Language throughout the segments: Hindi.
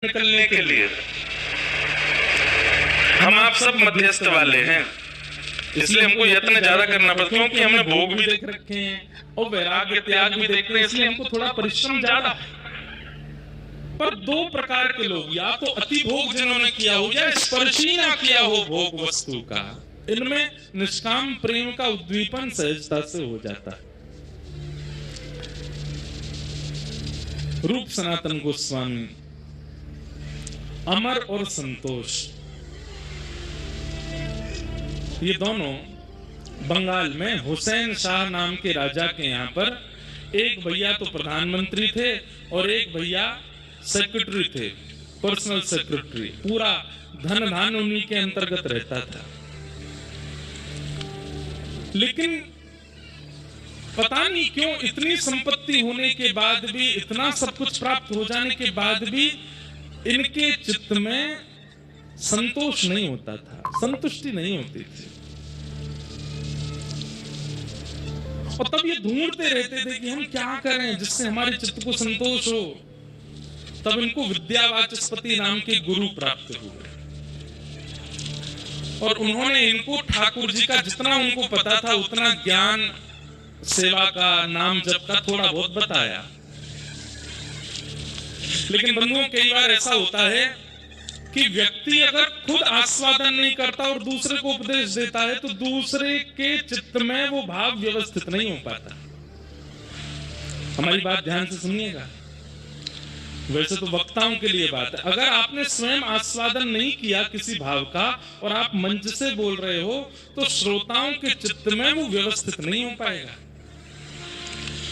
निकलने के लिए हम आप सब मध्यस्थ वाले हैं, इसलिए हमको यत्न ज्यादा करना पड़ता है, क्योंकि हमने भोग भी देख रखे हैं और वैराग्य त्याग भी देख रहे हैं, इसलिए हमको थोड़ा परिश्रम ज्यादा है। पर दो प्रकार के लोग, या तो अति भोग जिन्होंने किया हो या स्पर्श ही ना किया हो भोग वस्तु का, इनमें निष्काम प्रेम का उद्दीपन सहजता से हो जाता है। रूप सनातन गोस्वामी, अमर और संतोष, ये दोनों बंगाल में हुसैन शाह नाम के राजा के यहाँ पर, एक भैया तो प्रधानमंत्री थे और एक भैया सेक्रेटरी थे, पर्सनल सेक्रेटरी, पूरा धन धान उन्हीं के अंतर्गत रहता था। लेकिन पता नहीं क्यों इतनी संपत्ति होने के बाद भी, इतना सब कुछ प्राप्त हो जाने के बाद भी इनके चित्त में संतोष नहीं होता था, संतुष्टि नहीं होती थी। और तब ये ढूंढते रहते थे कि हम क्या करें जिससे हमारे चित्त को संतोष हो। तब इनको विद्यावाचस्पति नाम के गुरु प्राप्त हुए और उन्होंने इनको ठाकुर जी का जितना उनको पता था उतना ज्ञान, सेवा का, नाम जप का थोड़ा बहुत बताया। लेकिन बंधुओं, कई बार ऐसा होता है कि व्यक्ति अगर खुद आस्वादन नहीं करता और दूसरे को उपदेश देता है तो दूसरे के चित्त में वो भाव व्यवस्थित नहीं हो पाता। हमारी बात ध्यान से सुनिएगा, वैसे तो वक्ताओं के लिए बात है। अगर आपने स्वयं आस्वादन नहीं किया किसी भाव का और आप मंच से बोल रहे हो तो श्रोताओं के चित्त में वो व्यवस्थित नहीं हो पाएगा।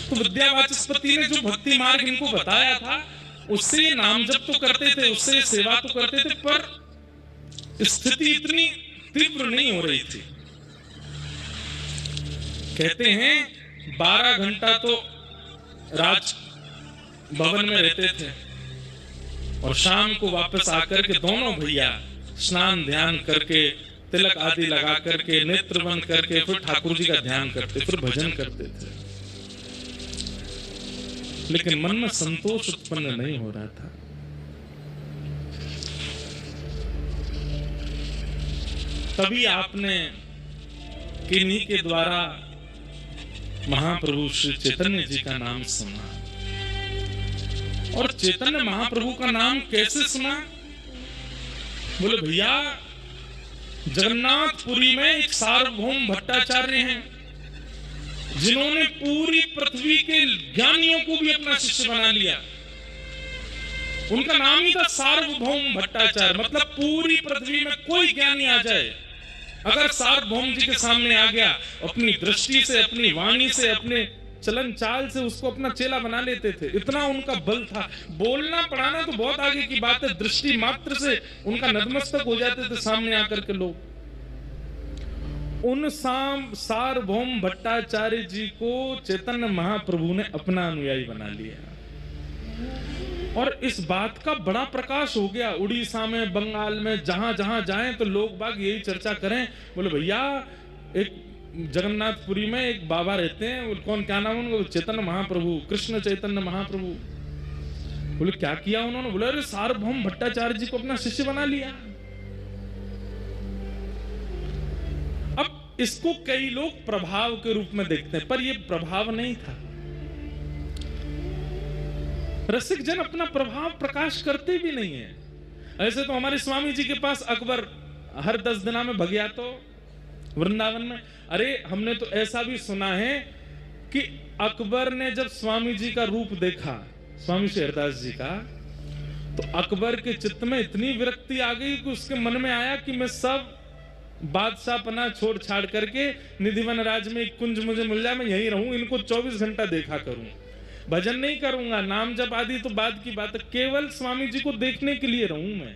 तो विद्यावाचस्पति ने जो भक्ति मार्ग इनको बताया था, उससे ये नाम जप तो करते थे, उससे सेवा तो करते थे, पर स्थिति इतनी तीव्र नहीं हो रही थी। कहते हैं 12 घंटा तो राज भवन में रहते थे और शाम को वापस आकर के दोनों भैया स्नान ध्यान करके, तिलक आदि लगा करके, नेत्र बंद करके फिर ठाकुर जी का ध्यान करते, फिर भजन करते थे। लेकिन मन में संतोष उत्पन्न नहीं हो रहा था। तभी आपने किन्हीं के द्वारा महाप्रभु श्री चैतन्य जी का नाम सुना। और चैतन्य महाप्रभु का नाम कैसे सुना? बोले भैया, जगन्नाथपुरी में एक सार्वभौम भट्टाचार्य हैं जिन्होंने पूरी पृथ्वी के ज्ञानियों को भी अपना शिष्य बना लिया। उनका नाम ही था सार्वभौम भट्टाचार्य, मतलब पूरी पृथ्वी में कोई ज्ञानी आ जाए, अगर सार्वभौम जी के सामने आ गया, अपनी दृष्टि से, अपनी वाणी से, अपने चलन चाल से उसको अपना चेला बना लेते थे। इतना उनका बल था। बोलना पढ़ाना तो बहुत आगे की बात है, दृष्टि मात्र से उनका नतमस्तक हो जाते थे सामने आकर के लोग। उन सार्वभौम भट्टाचार्य जी को चैतन्य महाप्रभु ने अपना अनुयायी बना लिया और इस बात का बड़ा प्रकाश हो गया। उड़ीसा में, बंगाल में, जहां जहां जाएं तो लोग बाग यही चर्चा करें। बोले भैया, एक जगन्नाथपुरी में एक बाबा रहते हैं, कौन, क्या नाम उनका? चैतन्य महाप्रभु, कृष्ण चैतन्य महाप्रभु। बोले क्या किया उन्होंने? बोले अरे सार्वभौम भट्टाचार्य जी को अपना शिष्य बना लिया। इसको कई लोग प्रभाव के रूप में देखते हैं, पर यह प्रभाव नहीं था। रसिक जन अपना प्रभाव प्रकाश करते भी नहीं है। ऐसे तो हमारे स्वामी जी के पास अकबर हर 10 दिना में भगिया तो वृंदावन में। अरे हमने तो ऐसा भी सुना है कि अकबर ने जब स्वामी जी का रूप देखा, स्वामी श्री हरदास जी का, तो अकबर के चित्त में इतनी विरक्ति आ गई कि उसके मन में आया कि मैं सब बादशाह पना छोड़ छाड़ करके निधिवन राज में एक कुंज मुझे मिल जाए, मैं यहीं रहूं, इनको 24 घंटा देखा करूं, भजन नहीं करूंगा, नाम जप आदि तो बाद की बात है, केवल स्वामी जी को देखने के लिए रहूं मैं।